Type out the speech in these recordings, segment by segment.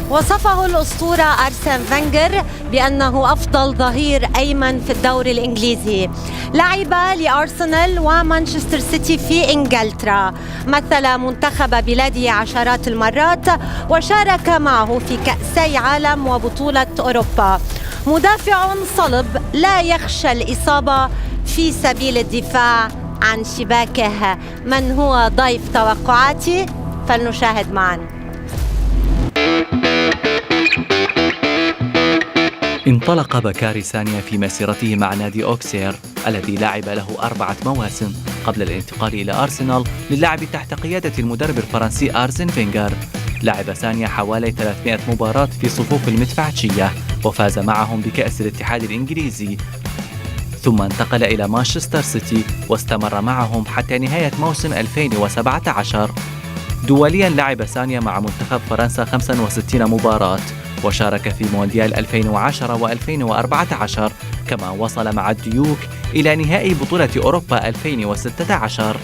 وصفه الأسطورة أرسن فينغر بأنه أفضل ظهير أيمن في الدوري الإنجليزي. لعب لأرسنال ومانشستر سيتي في إنجلترا، مثل منتخب بلاده عشرات المرات وشارك معه في كأسي عالم وبطولة أوروبا. مدافع صلب لا يخشى الإصابة في سبيل الدفاع عن شباكه. من هو ضيف توقعاتي؟ فلنشاهد معا. انطلق بكاري سانيا في مسيرته مع نادي أوكسير الذي لعب له 4 مواسم قبل الانتقال إلى أرسنال للعب تحت قيادة المدرب الفرنسي أرسن فينغر. لعب سانيا حوالي 300 مباراة في صفوف المدفعجية وفاز معهم بكأس الاتحاد الإنجليزي، ثم انتقل إلى مانشستر سيتي واستمر معهم حتى نهاية موسم 2017. دوليا لعب سانيا مع منتخب فرنسا 65 مباراة وشارك في مونديال 2010 و2014، كما وصل مع الديوك إلى نهائي بطولة أوروبا 2016.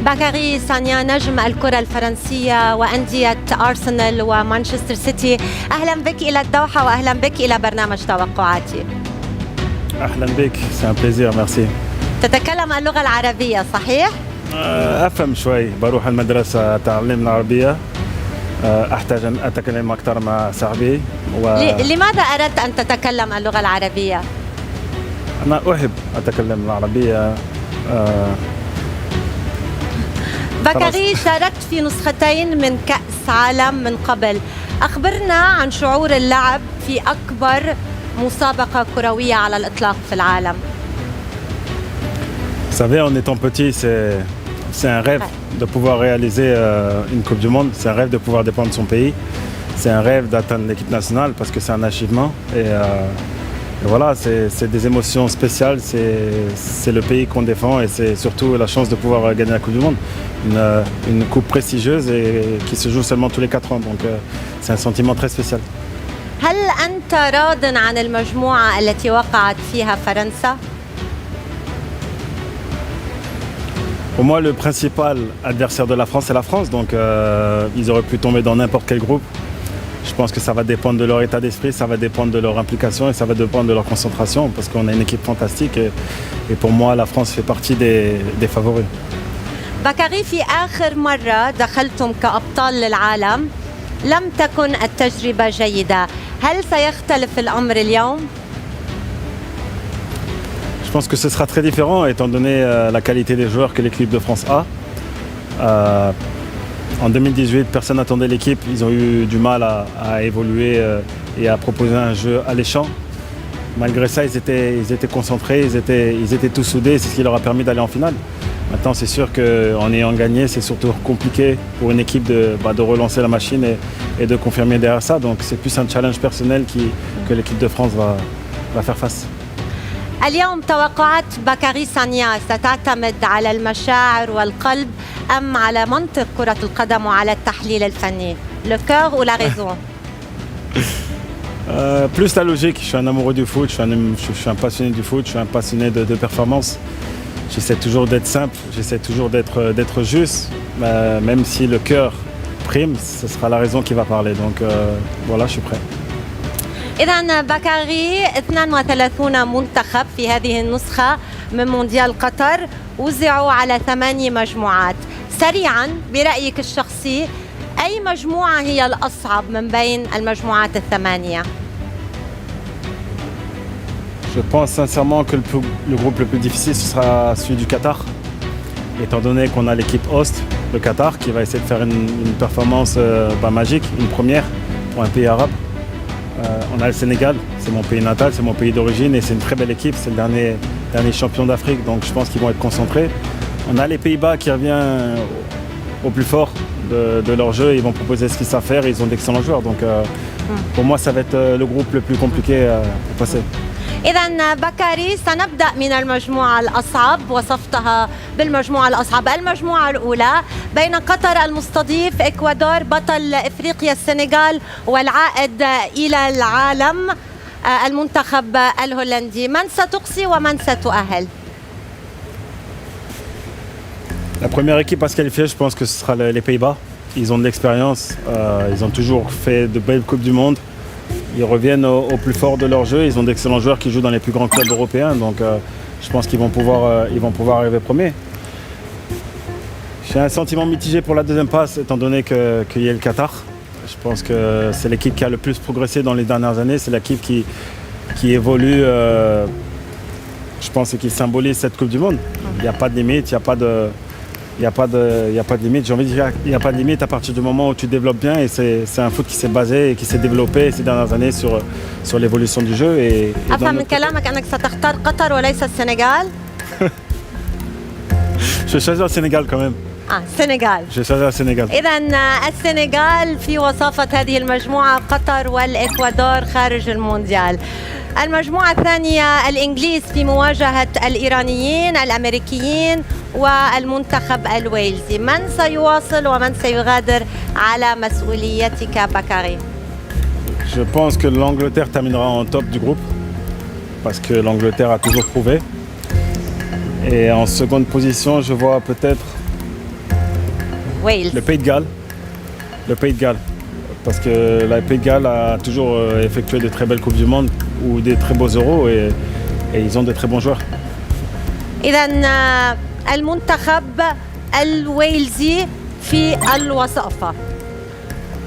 بكاري سانيا نجم الكرة الفرنسية وأندية أرسنال ومانشستر سيتي، أهلا بك إلى الدوحة وأهلا بك إلى برنامج توقعاتي. أهلا بك، سي ان بليزير، ميرسي. تتكلم اللغة العربية صحيح؟ أفهم شوي، بروح المدرسة أتعلم العربية، أحتاج أن أتكلم أكثر مع صاحبي لماذا أردت أن تتكلم اللغة العربية؟ أنا أحب أتكلم العربية. بكاري شاركت في نسختين من كأس عالم من قبل، أخبرنا عن شعور اللعب في أكبر مسابقة كروية على الإطلاق في العالم. Vous savez, en étant petit, c'est un rêve de pouvoir réaliser une Coupe du Monde. C'est un rêve de pouvoir défendre son pays. C'est un rêve d'atteindre l'équipe nationale parce que c'est un achievement. Et voilà, c'est des émotions spéciales. C'est le pays qu'on défend et c'est surtout la chance de pouvoir gagner la Coupe du Monde. Une coupe prestigieuse et qui se joue seulement tous les 4 ans. Donc c'est un sentiment très spécial. هل أنت راضٍ عن المجموعة التي وقعت فيها فرنسا؟ Pour moi, le principal adversaire de la France, c'est la France. Donc ils auraient pu tomber dans n'importe quel groupe. Je pense que ça va dépendre de leur état d'esprit, ça va dépendre de leur implication et ça va dépendre de leur concentration parce qu'on a une équipe fantastique et pour moi, la France fait partie des favoris. بكاري، في آخر مرة دخلتم كأبطال للعالم لم تكن التجربة جيدة، هل سيختلف الأمر اليوم؟ Je pense que ce sera très différent étant donné la qualité des joueurs que l'équipe de France a. En 2018, personne n'attendait l'équipe. Ils ont eu du mal à évoluer et à proposer un jeu alléchant. Malgré ça, ils étaient concentrés, ils étaient tous soudés. C'est ce qui leur a permis d'aller en finale. Maintenant, c'est sûr qu'en ayant gagné, c'est surtout compliqué pour une équipe de relancer la machine et de confirmer derrière ça. Donc c'est plus un challenge personnel que l'équipe de France va faire face. اليوم توقعات بكاري سانيا ستعتمد على المشاعر والقلب أم على منطق كرة القدم وعلى التحليل الفني؟ Le cœur ou la raison? Plus la logique. Je suis un amoureux du foot, je suis un passionné du foot, je suis un passionné de performance. J'essaie toujours d'être simple, j'essaie toujours d'être juste. Même si le cœur prime, ce sera la raison qui va parler. Donc voilà, je suis prêt. إذن بكاري، 32 منتخب في هذه النسخة من مونديال قطر وزعوا على 8 مجموعات. سريعا برأيك الشخصي أي مجموعة هي الأصعب من بين المجموعات الثمانية؟ Je pense sincèrement que le groupe le plus difficile ce sera celui du Qatar, étant donné qu'on a l'équipe host, le Qatar, qui va essayer de faire une performance magique, une première pour un pays arabe. On a le Sénégal, c'est mon pays natal, c'est mon pays d'origine et c'est une très belle équipe, c'est le dernier champion d'Afrique, donc je pense qu'ils vont être concentrés. On a les Pays-Bas qui revient au plus fort de leur jeu, ils vont proposer ce qu'ils savent faire, ils ont d'excellents joueurs, donc pour moi ça va être le groupe le plus compliqué pour passer. إذا بكاري سنبدأ من المجموعة الأصعب، وصفتها بالمجموعة الأصعب المجموعة الأولى بين قطر المستضيف إكوادور بطل إفريقيا السنغال والعائد إلى العالم المنتخب الهولندي. من ستقصي ومن ستؤهل؟ La première équipe à se qualifier, je pense que ce sera les Pays-Bas. Ils ont de l'expérience, ils ont toujours fait de belles Coupes du Monde. Ils reviennent au plus fort de leur jeu. Ils ont d'excellents joueurs qui jouent dans les plus grands clubs européens. Donc je pense qu'ils vont pouvoir arriver premiers. J'ai un sentiment mitigé pour la deuxième passe, étant donné qu'il y a le Qatar. Je pense que c'est l'équipe qui a le plus progressé dans les dernières années. C'est l'équipe qui évolue, je pense, et qui symbolise cette Coupe du Monde. Il n'y a pas de limite, il n'y a pas de limite. J'ai envie de dire qu'il n'y a pas de limite à partir du moment où tu développes bien. Et c'est un foot qui s'est basé et qui s'est développé ces dernières années sur l'évolution du jeu. أفهم من كلامك أنك ستختار قطر وليس السنغال؟ Je vais choisir le Sénégal quand même. السنغال. Je vais choisir le Sénégal. إذا السنغال في وصافة هذه المجموعة، قطر والإكوادور خارج المونديال. المجموعة الثانية الإنجليز في مواجهة الإيرانيين الأمريكيين والمنتخب الويلزي. من سيواصل ومن سيغادر على مسؤوليتك بكاري؟ Je pense que l'Angleterre terminera en top du groupe parce que l'Angleterre a toujours prouvé. Et en seconde position, je vois peut-être ويلز. le Pays de Galles. Le Pays de Galles. Parce que le Pays de Galles a toujours effectué de très belles Coupes du Monde ou des très beaux euros et ils ont de très bons joueurs. إذا المنتخب الويلزي في الوصافة.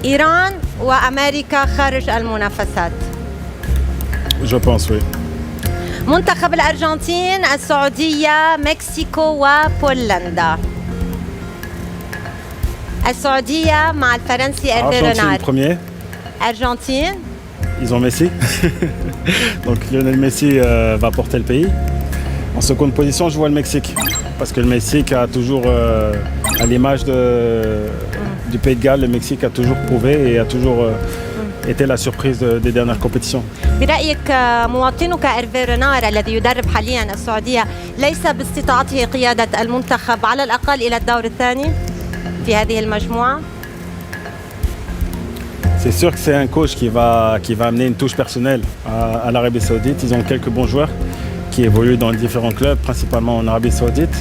إيران وأمريكا خارج المنافسات. Je pense, oui. منتخب الأرجنتين، السعودية، مكسيكو وبولندا. السعودية مع الفرنسي إيرفي Argentine رونار. premier. أرجنتين. Ils ont Messi. Donc Lionel Messi va porter le pays. En seconde position, je vois le Mexique. Parce que le Mexique a toujours, à l'image du Pays de Galles, le Mexique a toujours prouvé et a toujours été la surprise des dernières compétitions. برأيك مواطنك إيرفي رونار الذي يدرب حاليا السعودية ليس باستطاعته قيادة المنتخب على الأقل إلى الدور الثاني في هذه المجموعة؟ C'est sûr que c'est un coach qui va amener une touche personnelle à l'Arabie Saoudite. Ils ont quelques bons joueurs qui évoluent dans différents clubs, principalement en Arabie Saoudite.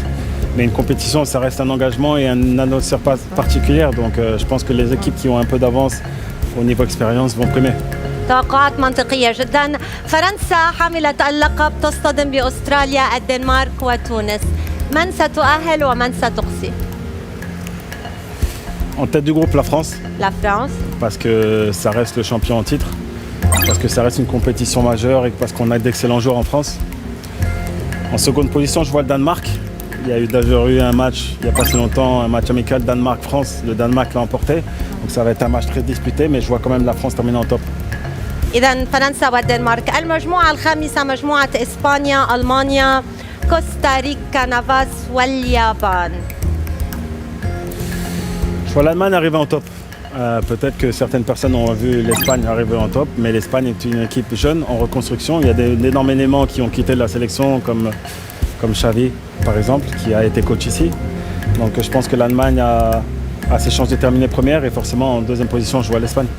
Mais une compétition, ça reste un engagement et une atmosphère particulière. Donc je pense que les équipes qui ont un peu d'avance au niveau expérience vont primer. توقعات منطقية جدا. فرنسا حاملة اللقب تصطدم بأستراليا، الدنمارك وتونس. من ستؤهل ومن ستقصي؟ En tête du groupe, la France, La France. parce que ça reste le champion en titre, parce que ça reste une compétition majeure et parce qu'on a d'excellents joueurs en France. En seconde position, je vois le Danemark. Il y a eu un match, il n'y a pas si longtemps, un match amical Danemark-France. Le Danemark l'a emporté, donc ça va être un match très disputé, mais je vois quand même la France terminer en top. إذا فرنسا والدنمارك. المجموعة الخامسة مجموعة إسبانيا، ألمانيا، كوستاريكا، نافاس واليابان. Je vois l'Allemagne arriver en top. Peut-être que certaines personnes ont vu l'Espagne arriver en top, mais l'Espagne est une équipe jeune en reconstruction. Il y a d'énormes éléments qui ont quitté la sélection, comme Xavi, par exemple, qui a été coach ici. Donc je pense que l'Allemagne a ses chances de terminer première et forcément en deuxième position, je vois l'Espagne.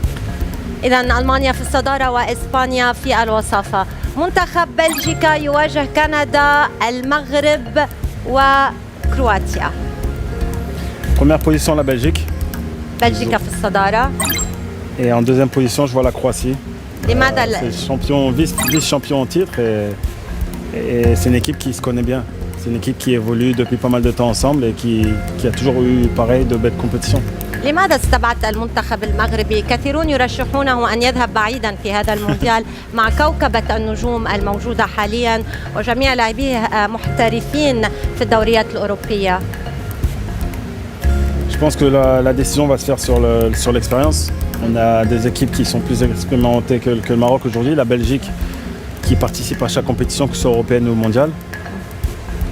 إذا ألمانيا في الصدارة وإسبانيا في الوصافة. منتخب بلجيكا يواجه كندا، المغرب وكرواتيا. Première position, la Belgique. بلجيكا في الصدارة. Et en deuxième position, je vois la Croatie. لماذا C'est vice-champion en titre et c'est une équipe qui se connaît bien. C'est une équipe qui évolue depuis pas mal de temps ensemble et qui a toujours eu pareil de belles compétitions. لماذا استبعدت المنتخب المغربي؟ كثيرون يرشحونه أن يذهب بعيدا في هذا المونديال مع كوكبة النجوم الموجودة حاليا وجميع لاعبيه محترفين في الدوريات الأوروبية. Je pense que la décision va se faire sur l'expérience. On a des équipes qui sont plus expérimentées que le Maroc aujourd'hui. La Belgique qui participe à chaque compétition, que ce soit européenne ou mondiale.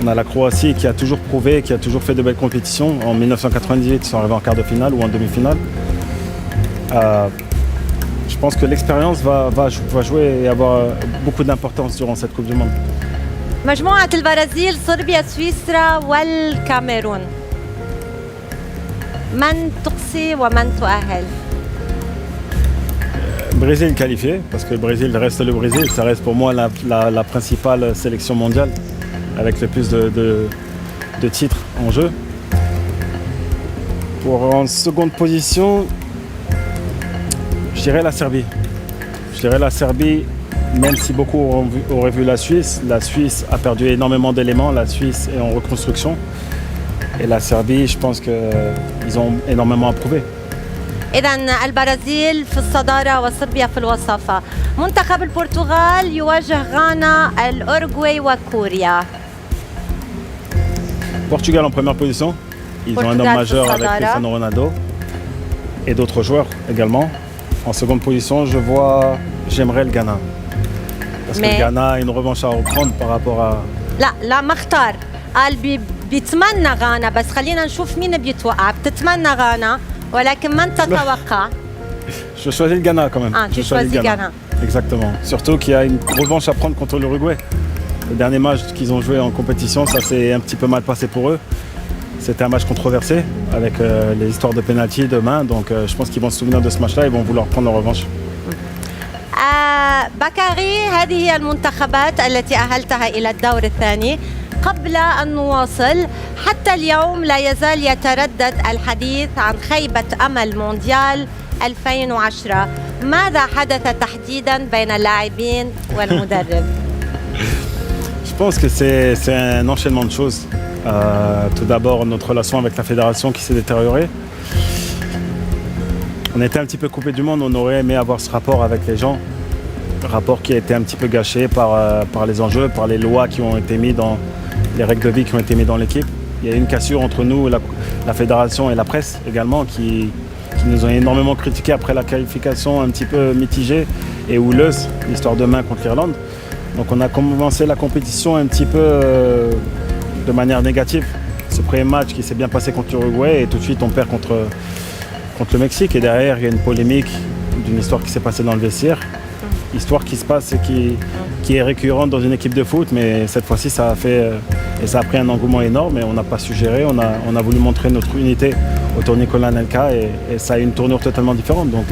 On a la Croatie qui a toujours prouvé, qui a toujours fait de belles compétitions. En 1998, ils sont arrivés en quart de finale ou en demi-finale. Je pense que l'expérience va jouer et avoir beaucoup d'importance durant cette Coupe du Monde. مجموعة البرازيل، صربيا، سويسرا والكاميرون. من تقصي ومن تؤهل؟ Brésil qualifié, parce que le Brésil reste le Brésil. Ça reste pour moi la principale sélection mondiale, avec le plus de titres en jeu. En seconde position, je dirais la Serbie. Je dirais la Serbie, même si beaucoup auraient vu la Suisse a perdu énormément d'éléments. La Suisse est en reconstruction. Et la Serbie, je pense qu'ils ont énormément à prouver. إذا البرازيل في الصدارة وصربيا في الوصافة. منتخب البرتغال يواجه غانا، الأورغواي وكوريا. Portugal en première position. Ils ont un homme majeur avec Cristiano Ronaldo et d'autres joueurs également. En seconde position, j'aimerais le Ghana. Parce que le Ghana a une revanche à reprendre par rapport à... لا ما اختار، قال بيتمنى غانا، بس خلينا نشوف مين بيتوقع. بتتمنى غانا ولكن من تتوقع؟ Je choisis le Ghana quand même. Tu choisis le Ghana. Exactement. Surtout qu'il y a une revanche à prendre contre l'Uruguay. Le dernier match qu'ils ont joué en compétition, ça s'est un petit peu mal passé pour eux. C'était un match controversé avec les histoires de pénalty demain. Donc je pense qu'ils vont se souvenir de ce match-là et vont vouloir prendre leur revanche. بكاري، هذه هي المنتخبات التي أهلتها إلى الدور الثاني. قبل أن نواصل، حتى اليوم لا يزال يتردد الحديث عن خيبة أمل مونديال 2010. ماذا حدث تحديداً بين اللاعبين والمدرب؟ Je pense que c'est un enchaînement de choses. Tout d'abord, notre relation avec la fédération qui s'est détériorée. On était un petit peu coupé du monde, on aurait aimé avoir ce rapport avec les gens. Rapport qui a été un petit peu gâché par les enjeux, par les lois qui ont été mises dans les règles de vie qui ont été mises dans l'équipe. Il y a eu une cassure entre nous, la fédération et la presse également qui nous ont énormément critiqué après la qualification un petit peu mitigée et houleuse, l'histoire de main contre l'Irlande. Donc on a commencé la compétition un petit peu de manière négative. Ce premier match qui s'est bien passé contre l'Uruguay et tout de suite on perd contre le Mexique. Et derrière il y a une polémique d'une histoire qui s'est passée dans le vestiaire. Histoire qui se passe et qui est récurrente dans une équipe de foot, mais cette fois-ci ça a pris un engouement énorme et on n'a pas su gérer. On a voulu montrer notre unité autour de Nicolas Anelka et ça a eu une tournure totalement différente. Donc,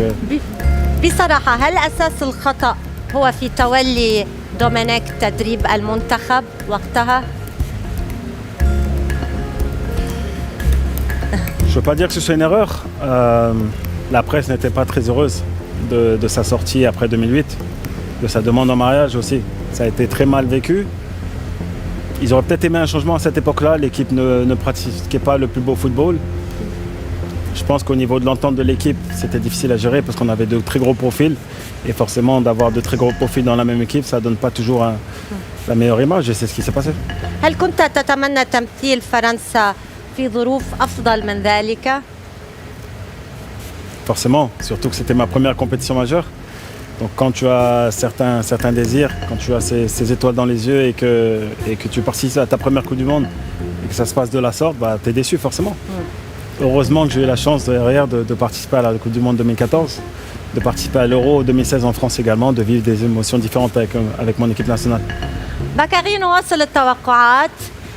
بصراحة هل أساس الخطأ هو في تولي دومينيك تدريب المنتخب وقتها؟ Je ne veux pas dire que ce soit une erreur. La presse n'était pas très heureuse de sa sortie après 2008, de sa demande en mariage aussi. Ça a été très mal vécu. Ils auraient peut-être aimé un changement à cette époque-là. L'équipe ne pratiquait pas le plus beau football. Je pense qu'au niveau de l'entente de l'équipe, c'était difficile à gérer parce qu'on avait de très gros profils. Et forcément, d'avoir de très gros profils dans la même équipe, ça ne donne pas toujours la meilleure image. Et c'est ce qui s'est passé. هل كنت تتمنى تمثيل فرنسا في ظروف أفضل من ذلك؟ Forcément, surtout que c'était ma première compétition majeure. Donc quand tu as certains désirs, quand tu as ces étoiles dans les yeux et que tu participes à ta première Coupe du Monde et que ça se passe de la sorte, bah, tu es déçu forcément. Heureusement que j'ai eu la chance derrière de participer à la Coupe du Monde 2014, de participer à l'Euro 2016 en France également, de vivre des émotions différentes avec mon équipe nationale. بكاري، نواصل التوقعات.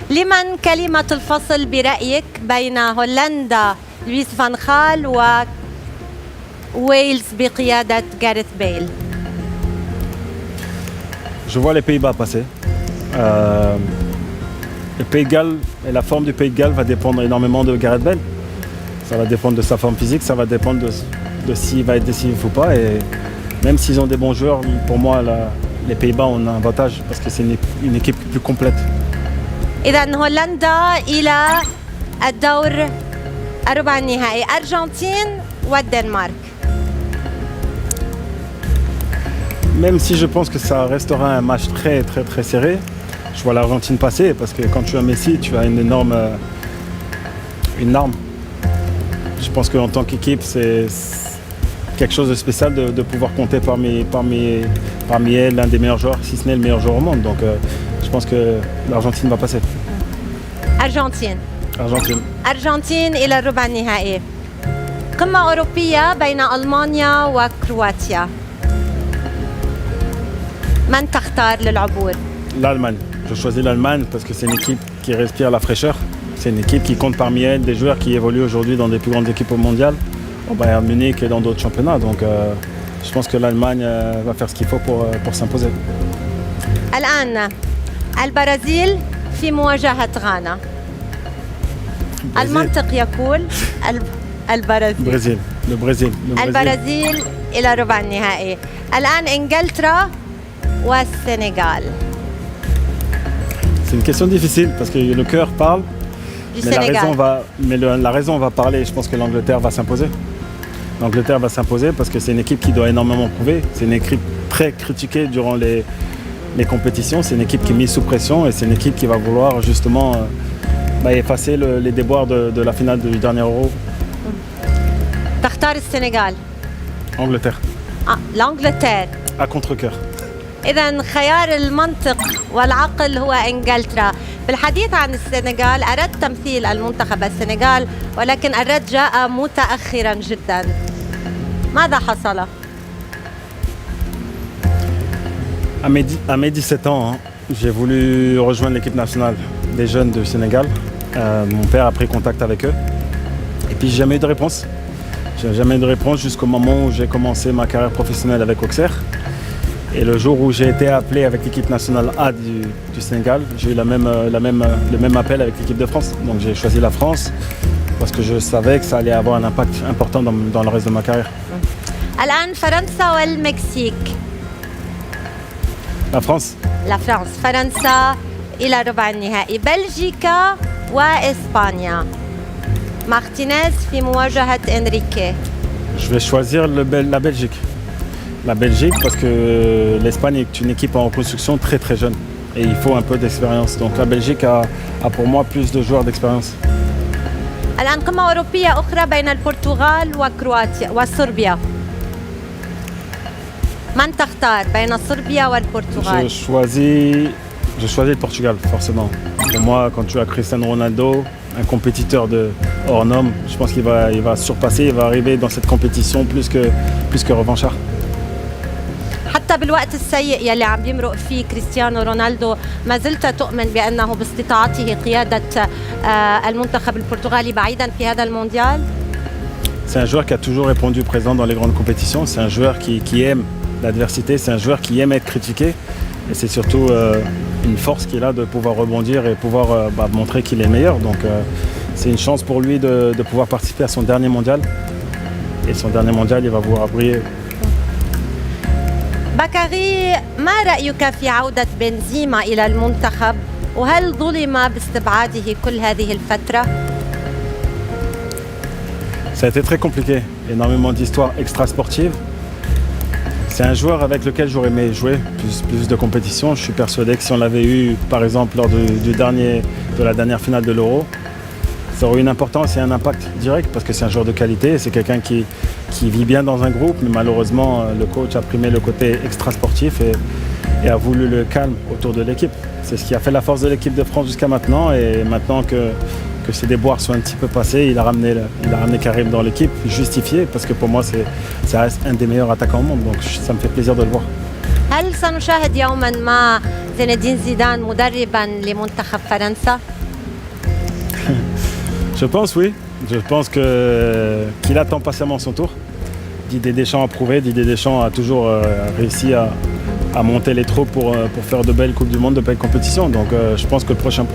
لمن كلمة الفصل برأيك بين هولندا لويس فان خال وويلز بقيادة جاريث بيل؟ Je vois les Pays-Bas passer. Le Pays de Galles et la forme du Pays de Galles va dépendre énormément de Gareth Bale. Ça va dépendre de sa forme physique, ça va dépendre de s'il va être décisif ou pas. Et même s'ils ont des bons joueurs, pour moi, les Pays-Bas ont un avantage parce que c'est une équipe plus complète. إذا هولندا إلى الدور الربع النهائي، أرجنتين والدنمارك. Même si je pense que ça restera un match très très très serré, je vois l'Argentine passer parce que quand tu as Messi, tu as une larme. Je pense qu'en tant qu'équipe, c'est quelque chose de spécial de pouvoir compter parmi elles l'un des meilleurs joueurs, si ce n'est le meilleur joueur au monde. Donc je pense que l'Argentine va passer. أرجنتين إلى الربع النهائي. قمة أوروبية بين ألمانيا وكرواتيا. من تختار للعبور؟ L'Allemagne. Je choisis l'Allemagne parce que c'est une équipe qui respire la fraîcheur. C'est une équipe qui compte parmi elles des joueurs qui évoluent aujourd'hui dans des plus grandes équipes au mondial, au Bayern Munich et dans d'autres championnats. Donc je pense que l'Allemagne va faire ce qu'il faut pour s'imposer. الآن البرازيل في مواجهة غانا. المنطق يقول البرازيل. Le Brésil. البرازيل إلى ربع النهائي. الآن إنجلترا والسنغال. C'est une question difficile parce que le cœur parle, Du mais Sénégal. la raison va parler. Je pense que l'Angleterre va s'imposer. L'Angleterre va s'imposer parce que c'est une équipe qui doit énormément prouver. C'est une équipe très critiquée durant les compétitions. C'est une équipe qui est mise sous pression et c'est une équipe qui va vouloir justement effacer les déboires de la finale du dernier Euro. تختار السنغال. Angleterre, الأنجلتير. à contre-cœur. إذا خيار المنطق والعقل هو إنجلترا. بالحديث عن السنغال أردت تمثيل المنتخب السنغال ولكن الرد جاء متأخرا جدا. ماذا حصل؟ À mes 17 ans, j'ai voulu rejoindre l'équipe nationale des jeunes du Sénégal. Mon père a pris contact avec eux. Et puis j'ai jamais eu de réponse. J'ai jamais eu de réponse jusqu'au moment où j'ai commencé ma carrière professionnelle avec Auxerre. Et le jour où j'ai été appelé avec l'équipe nationale A du Sénégal, j'ai eu le même appel avec l'équipe de France. Donc j'ai choisi la France parce que je savais que ça allait avoir un impact important dans le reste de ma carrière. الآن فرنسا والمكسيك. La France, فرنسا إلى ربع النهائي. بلجيكا وإسبانيا. مارتينيز في مواجهة إنريكي. je vais choisir la Belgique. La Belgique parce que l'Espagne est une équipe en reconstruction très très jeune et il faut un peu d'expérience. Donc la Belgique a pour moi plus de joueurs d'expérience. الآن قمة أوروبية أخرى بين البرتغال وكرواتيا وصربيا. من تختار بين صربيا والبرتغال؟ Je choisis le Portugal forcément. Pour moi, quand tu as Cristiano Ronaldo, un compétiteur hors norme, je pense qu'il va surpasser, il va arriver dans cette compétition plus que revanchard. حتى بالوقت السيء يلي عم يمرق فيه كريستيانو رونالدو ما زلت تؤمن بأنه باستطاعته قيادة المنتخب البرتغالي بعيدا في هذا المونديال؟ C'est un joueur qui a toujours répondu présent dans les grandes compétitions. C'est un joueur qui aime l'adversité, c'est un joueur qui aime être critiqué. Et c'est surtout une force qu'il a de pouvoir rebondir et pouvoir montrer qu'il est meilleur. Donc c'est une chance pour lui de pouvoir participer à son dernier mondial. Et son dernier mondial, il va pouvoir briller. بكري، ما رأيك في عودة بنزيما إلى المنتخب وهل ظلم باستبعاده كل هذه الفترة؟ Ça a été très compliqué, énormément d'histoires extra-sportives. C'est un joueur avec lequel j'aurais aimé jouer plus de compétitions. Je suis persuadé que si on l'avait eu, par exemple, lors de la dernière finale de l'Euro, ça aurait eu une importance et un impact direct parce que c'est un joueur de qualité, c'est quelqu'un qui vit bien dans un groupe, mais malheureusement, le coach a primé le côté extra-sportif et a voulu le calme autour de l'équipe. C'est ce qui a fait la force de l'équipe de France jusqu'à maintenant et maintenant que ces déboires sont un petit peu passés, il a ramené Karim dans l'équipe, justifié, parce que pour moi, ça reste un des meilleurs attaquants au monde, donc ça me fait plaisir de le voir. هل سنشاهد يوما ما زين الدين زيدان مدربا لمنتخب فرنسا؟ Je pense oui. Je pense qu'il attend patiemment son tour. Didier Deschamps a prouvé, Didier Deschamps a toujours réussi à monter les troupes pour faire de belles Coupes du Monde, de belles compétitions. Donc je pense que le prochain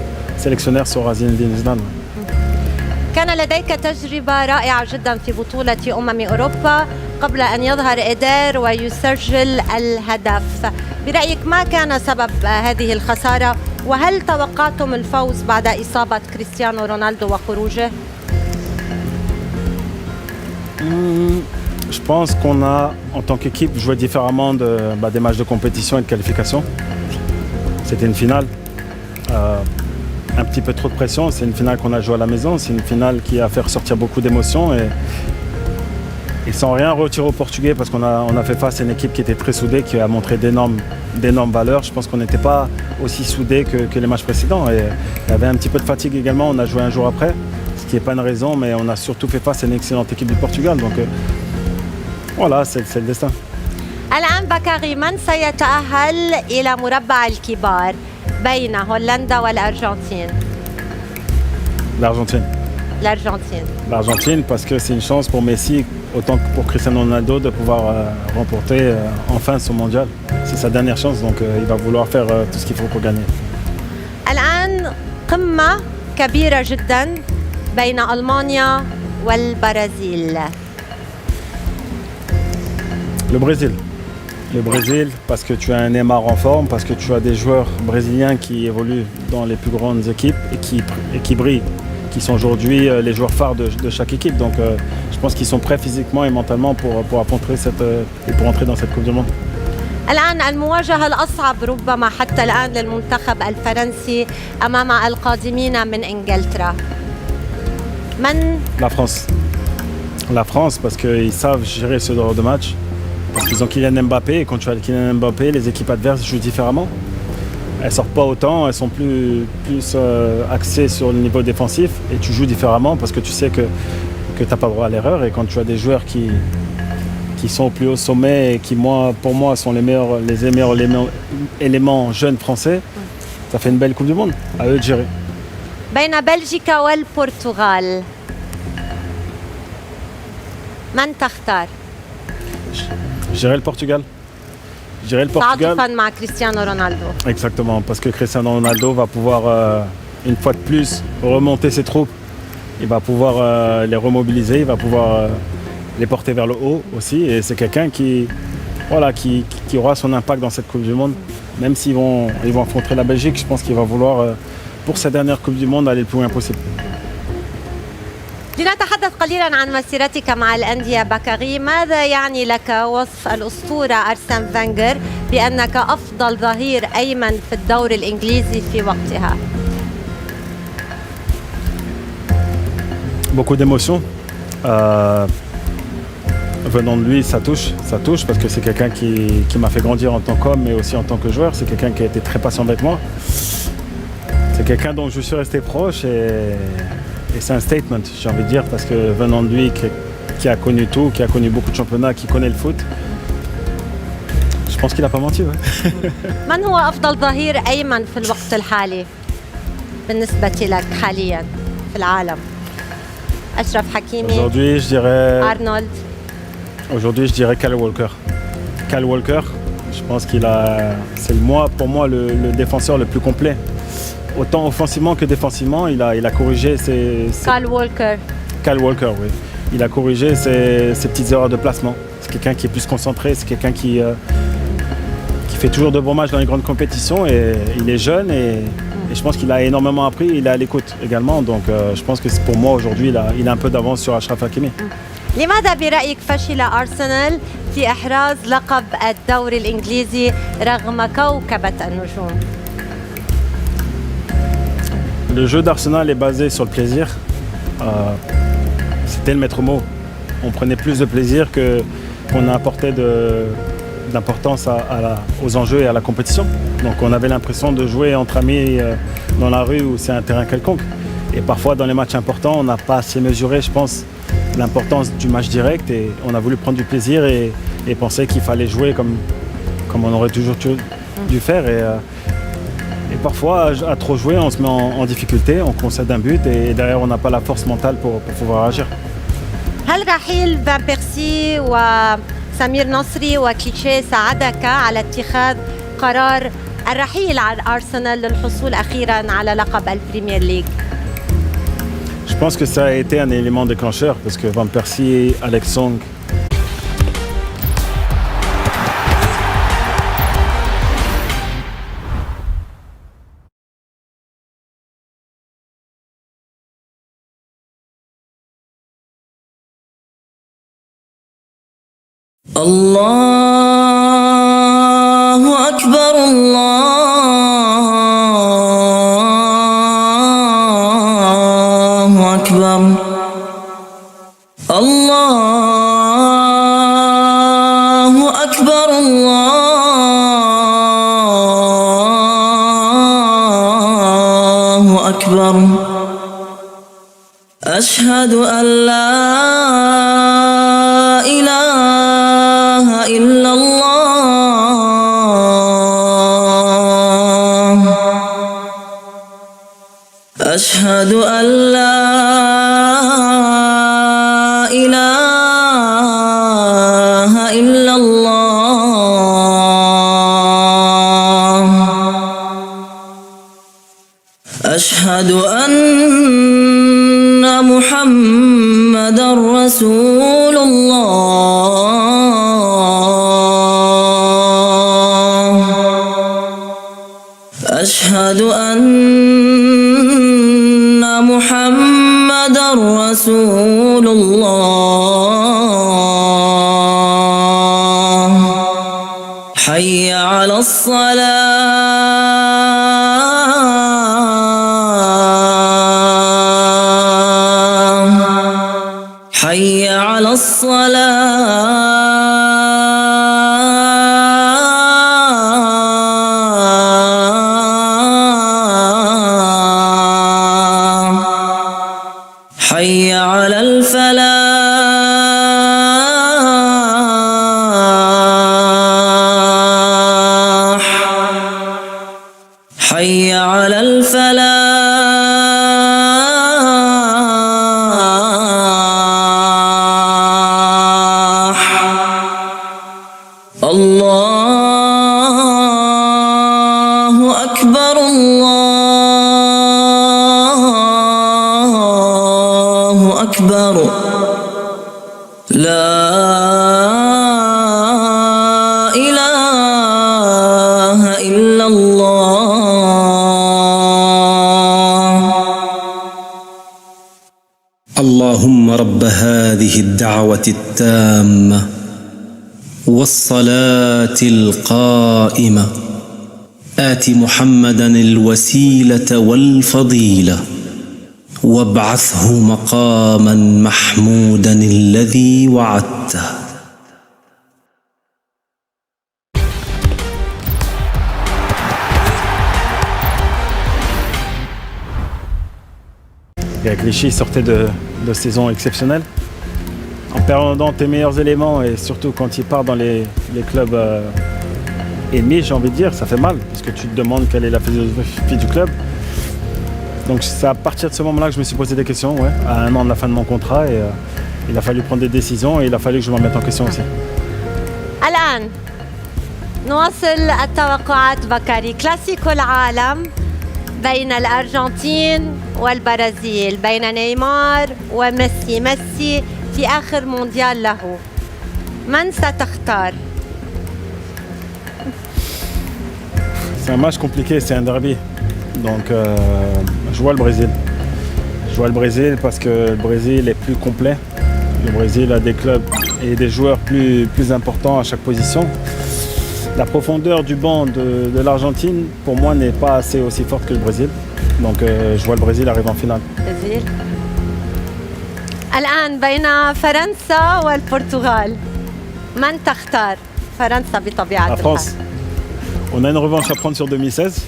sélectionneur sera Zinedine Zidane. كان لديك تجربة رائعة جدا في بطولة أوروبا قبل أن يظهر إيدير ويسجل الهدف. برأيك ما كان سبب هذه الخسارة وهل توقعتم الفوز بعد إصابة كريستيانو رونالدو وخروجه؟ Je pense qu'on a, en tant qu'équipe, joué différemment des matchs de compétition et de qualification. C'était une finale. Un petit peu trop de pression. C'est une finale qu'on a jouée à la maison. C'est une finale qui a fait ressortir beaucoup d'émotions. Et sans rien retirer aux Portugais, parce qu'on a fait face à une équipe qui était très soudée, qui a montré d'énormes valeurs. Je pense qu'on n'était pas aussi soudés que les matchs précédents. Et il y avait un petit peu de fatigue également. On a joué un jour après, ce qui n'est pas une raison, mais on a surtout fait face à une excellente équipe du Portugal. Donc voilà, c'est le destin. الآن الآن بكاري، من سيتأهل إلى مربع الكبار بين هولندا والأرجنتين؟ L'Argentine. الأرجنتين. L'Argentine parce que c'est une chance pour Messi autant que pour Cristiano Ronaldo de pouvoir remporter enfin son mondial. C'est sa dernière chance donc il va vouloir faire tout ce qu'il faut pour gagner. الآن قمة كبيرة جدا بين ألمانيا والبرازيل. Le Brésil. Le Brésil parce que tu as un Neymar en forme, parce que tu as des joueurs brésiliens qui évoluent dans les plus grandes équipes et qui brillent, qui sont aujourd'hui les joueurs phares de chaque équipe. Donc je pense qu'ils sont prêts physiquement et mentalement pour affronter et pour entrer dans cette Coupe du Monde. الآن المواجهة الأصعب ربما حتى الآن للمنتخب الفرنسي أمام القادمين من إنجلترا. من؟ La France. La France parce qu'ils savent gérer ce genre de match. Parce qu'ils ont Kylian Mbappé et quand tu as Kylian Mbappé, les équipes adverses jouent différemment. Elles sortent pas autant, elles sont plus axées sur le niveau défensif et tu joues différemment parce que tu sais que tu n'as pas droit à l'erreur et quand tu as des joueurs qui sont au plus haut sommet et qui pour moi sont les meilleurs éléments jeunes français, ça fait une belle Coupe du Monde, à eux de gérer. بين بلجيكا والبرتغال من تختار؟ Je dirais le Portugal. Je dirais le Portugal. تعاطفاً مع كريستيانو رونالدو. Exactement, parce que Cristiano Ronaldo va pouvoir une fois de plus remonter ses troupes. Il va pouvoir les remobiliser, il va pouvoir les porter vers le haut aussi. Et c'est quelqu'un qui aura son impact dans cette Coupe du Monde. Même s'ils vont affronter la Belgique, je pense qu'il va vouloir, pour sa dernière Coupe du Monde, aller le plus loin possible. لنتحدث قليلا عن مسيرتك مع الأندية بكاري. ماذا يعني لك وصف الأسطورة أرسن فينغر بأنك أفضل ظهير أيمن في الدوري الإنجليزي في وقتها؟ Beaucoup d'émotions. Venant de lui, ça touche parce que c'est quelqu'un qui m'a fait grandir en tant qu'homme mais aussi en tant que joueur. C'est quelqu'un qui a été très patient avec moi. C'est quelqu'un dont je suis resté proche et c'est un statement, j'ai envie de dire, parce que venant de lui qui a connu tout, qui a connu beaucoup de championnats, qui connaît le foot, je pense qu'il n'a pas menti. Ouais. من هو أفضل ظهير أيمن في الوقت الحالي بالنسبة لك حاليا في العالم؟ أشرف حكيمي. أرنولد. Aujourd'hui, je dirais Kyle Walker. Kyle Walker, je pense c'est pour moi le défenseur le plus complet. Autant offensivement que défensivement, il a corrigé ses... Kyle Walker. Kyle Walker, oui. Il a corrigé ses petites erreurs de placement. C'est quelqu'un qui est plus concentré, c'est quelqu'un qui fait toujours de bons matchs dans les grandes compétitions et il est jeune et je pense qu'il a énormément appris, il est à l'écoute également. Donc je pense que pour moi aujourd'hui, il a un peu d'avance sur Achraf Hakimi. لماذا برأيك فشل أرسنال في إحراز لقب الدوري الإنجليزي رغم كوكبة النجوم؟ Le jeu d'Arsenal est basé sur le plaisir. C'était le maître mot. On prenait plus de plaisir qu'on apportait d'importance aux enjeux et à la compétition. Donc on avait l'impression de jouer entre amis dans la rue ou c'est un terrain quelconque. Et parfois dans les matchs importants, on n'a pas assez mesuré, je pense, l'importance du match direct et on a voulu prendre du plaisir et penser qu'il fallait jouer comme on aurait toujours dû faire. Et parfois, à trop jouer, on se met en difficulté, on concède un but et derrière, on n'a pas la force mentale pour pouvoir agir. هل رحيل فان بيرسي وسمير نصري وكليتشيه ساعدك على اتخاذ قرار الرحيل عن أرسنال للحصول أخيرا على لقب البريمير ليج؟ Je pense que ça a été un élément déclencheur parce que Van Persie, Alex Song, الله أكبر الله أكبر الله أكبر الله أكبر أشهد أن لا إله إلا الله أشهد أن لا إله إلا الله أشهد أن محمدًا رسول الله أشهد أن محمدًا رسول الله حي على الصلاة حي على الصلاة حي على الفلاح حي على الفلاح الله أكبر الله أكبر لا إله إلا الله اللهم رب هذه الدعوة التامة والصلاة القائمة آت محمدًا الوسيلة والفضيلة وابعثه مقامًا محمودًا الذي وعدته. Et Clichy sortait de saison exceptionnelle. En perdant tes meilleurs éléments et surtout quand il part dans les clubs ennemis, j'ai envie de dire, ça fait mal parce que tu te demandes quelle est la philosophie du club. Donc c'est à partir de ce moment-là que je me suis posé des questions, ouais, à 1 an de la fin de mon contrat et il a fallu prendre des décisions et il a fallu que je me remette en question aussi. الآن نواصل التوقعات بكري. كلاسيكو العالم بين الأرجنتين والبرازيل، بين نيمار وميسي. ميسي في آخر مونديال له، من ستختار؟ C'est un match compliqué, c'est un derby. Donc je vois le Brésil. Je vois le Brésil parce que le Brésil est plus complet. Le Brésil a des clubs et des joueurs plus importants à chaque position. La profondeur du banc de l'Argentine, pour moi, n'est pas assez aussi forte que le Brésil. Donc je vois le Brésil arriver en finale. برازيل. الآن بين فرنسا والبرتغال، من تختار؟ فرنسا بطبيعة La France, on a une revanche à prendre sur 2016.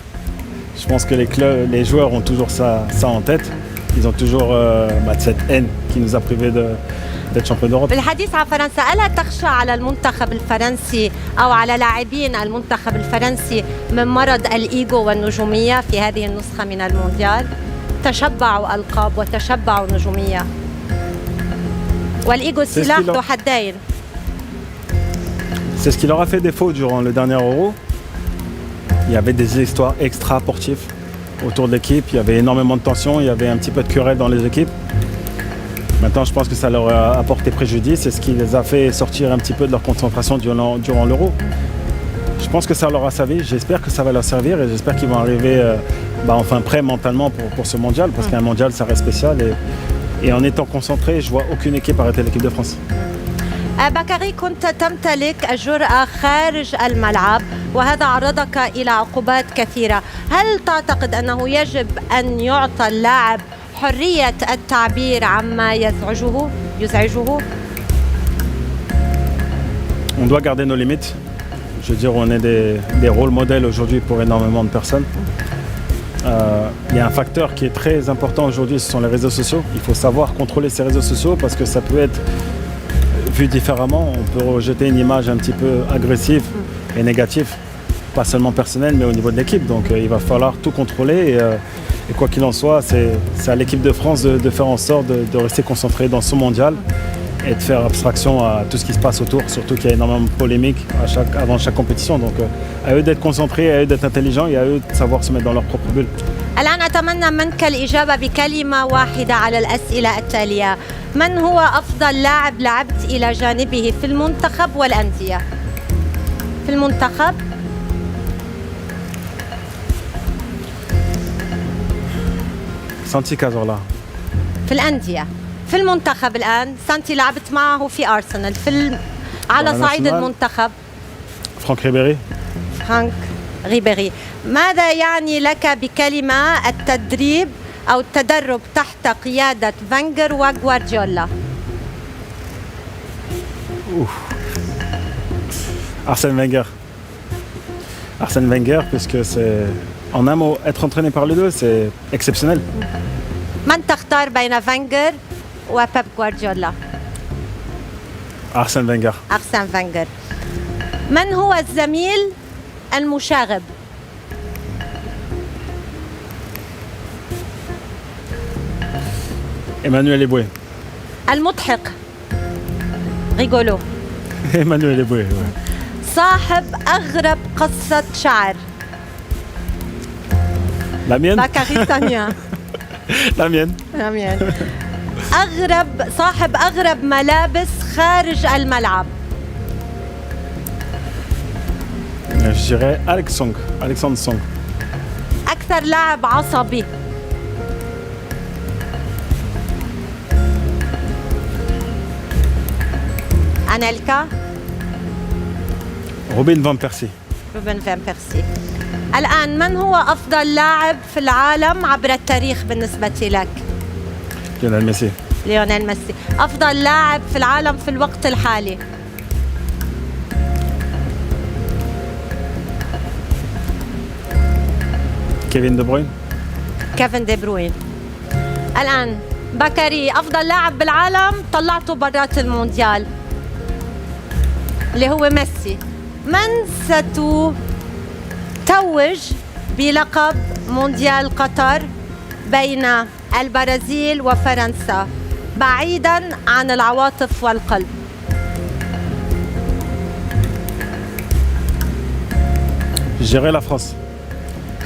Je pense que les joueurs ont toujours ça en tête. Ils ont toujours cette haine qui nous a privés d'être champions d'Europe. بالحديث عن فرنسا، ألا تخشى على المنتخب الفرنسي أو على لاعبين المنتخب الفرنسي من مرض الإيجو والنجومية في هذه النسخة من المونديال؟ تشبعوا ألقاب وتشبعوا نجومية، والإيجو سلاح ذو حدين. C'est ce qui leur a fait défaut durant le dernier Euro. Il y avait des histoires extra-sportives autour de l'équipe, il y avait énormément de tensions, il y avait un petit peu de querelle dans les équipes. Maintenant, je pense que ça leur a apporté préjudice, c'est ce qui les a fait sortir un petit peu de leur concentration durant l'Euro. Je pense que ça leur a servi, j'espère que ça va leur servir et j'espère qu'ils vont arriver enfin prêts mentalement pour ce mondial, parce qu'un mondial, ça reste spécial et en étant concentré, je vois aucune équipe arrêter l'équipe de France. بكري، كنت تمتلك الجرأة خارج الملعب وهذا عرضك إلى عقوبات كثيرة. هل تعتقد أنه يجب أن يعطى اللاعب حرية التعبير عما يزعجه؟ On doit garder nos limites. Je veux dire, on est des rôles modèles aujourd'hui pour énormément de personnes. Il y a un facteur qui est très important aujourd'hui, ce sont les réseaux sociaux. Il faut savoir contrôler ces réseaux sociaux parce que ça peut être vu différemment. On peut rejeter une image un petit peu agressive et négative, pas seulement personnelle mais au niveau de l'équipe. Donc il va falloir tout contrôler Et quoi qu'il en soit, c'est à l'équipe de France de faire en sorte de rester concentrée dans ce mondial et de faire abstraction à tout ce qui se passe autour, surtout qu'il y a énormément de polémiques avant chaque compétition. Donc à eux d'être concentrés, à eux d'être intelligents et à eux de savoir se mettre dans leur propre bulle. الآن أتمنى منك الإجابة بكلمة واحدة على الأسئلة التالية. من هو أفضل لاعب لعبت إلى جانبه في المنتخب والأندية؟ في المنتخب Santi Cazorla. في الأندية. في المنتخب الآن سانتي لعبت معه في أرسنال. على صعيد ناسيونال. المنتخب Franck Ribéry. فرانك ريبيري. ماذا يعني لك بكلمة التدريب أو التدرب تحت قيادة فانجر وغوارديولا؟ Arsène Wenger. Arsène Wenger, puisque c'est, en un mot, être entraîné par les deux, c'est exceptionnel. من تختار بين فانجر وبيب غوارديولا؟ Arsène Wenger. أرسن فانجر. من هو الزميل المشاغب؟ Emmanuel Eboué. المضحك ريغولو. Emmanuel Eboué, ouais. صاحب أغرب قصة شعر؟ La mienne. بكاري ثانية. La mienne. أمين. صاحب أغرب ملابس خارج الملعب؟ Je dirais Alexandre Song. أكثر لاعب عصبي؟ أنيلكا. Robin Van Persie. روبن فان بيرسي. الآن من هو أفضل لاعب في العالم عبر التاريخ بالنسبة لك؟ Lionel Messi. ليونيل ميسي. أفضل لاعب في العالم في الوقت الحالي؟ Kevin De Bruyne. كيفن دي بروين. الآن بكري أفضل لاعب بالعالم طلعته برات المونديال اللي هو ميسي. من ستتوج بلقب مونديال قطر بين البرازيل وفرنسا بعيدا عن العواطف والقلب؟ Je dirais la France.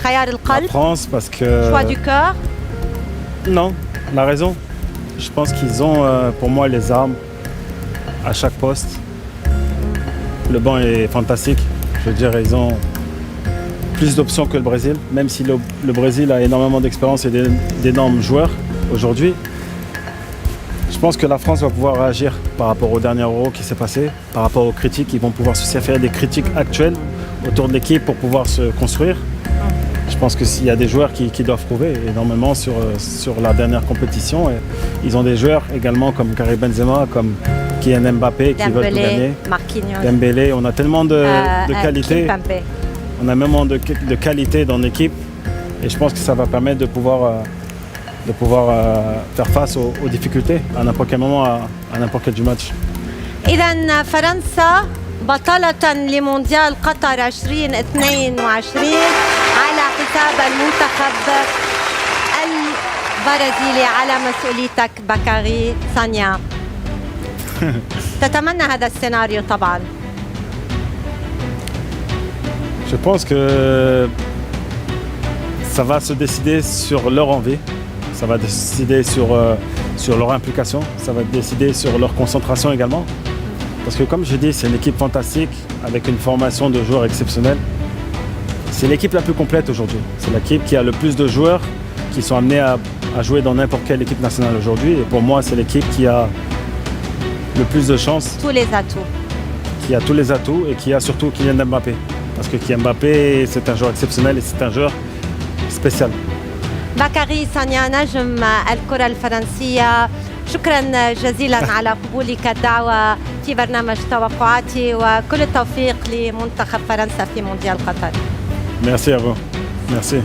خيار La القلب. France parce que... choix du cœur. Non, la raison. Je pense qu'ils ont pour moi les armes à chaque poste. Le banc est fantastique. Je veux dire, ils ont plus d'options que le Brésil, même si le Brésil a énormément d'expérience et d'énormes joueurs aujourd'hui. Je pense que la France va pouvoir réagir par rapport au dernier Euro qui s'est passé, par rapport aux critiques. Ils vont pouvoir se faire des critiques actuelles autour de l'équipe pour pouvoir se construire. Je pense qu'il y a des joueurs qui doivent prouver énormément sur la dernière compétition. Et ils ont des joueurs également comme Karim Benzema, comme Kylian Mbappé qui veulent tout gagner. Marquinhos. Dembélé, on a tellement de qualité. Kimpembe. On a même de qualité dans l'équipe. Et je pense que ça va permettre de pouvoir faire face aux difficultés à n'importe quel moment, à n'importe quel du match. إذا فرنسا بطلة لمونديال قطر 2022 على حساب المنتخب البرازيلي على مسؤوليتك بكاري سانيا. تتمنى هذا السيناريو طبعا. Je pense que ça va se décider sur leur envie, ça va décider sur leur implication, ça va décider sur leur concentration également. Parce que comme je dis, c'est une équipe fantastique avec une formation de joueurs exceptionnels. C'est l'équipe la plus complète aujourd'hui. C'est l'équipe qui a le plus de joueurs qui sont amenés à jouer dans n'importe quelle équipe nationale aujourd'hui. Et pour moi, c'est l'équipe qui a le plus de chances, Tous les atouts. qui a tous les atouts et qui a surtout Kylian Mbappé. Parce que Kylian Mbappé, c'est un joueur exceptionnel et c'est un joueur spécial. بكاري سانيا نجم الكرة الفرنسية، شكرا جزيلا على قبولك الدعوة في برنامج توقعاتي، وكل التوفيق لمنتخب فرنسا في مونديال قطر. Merci à vous. Merci.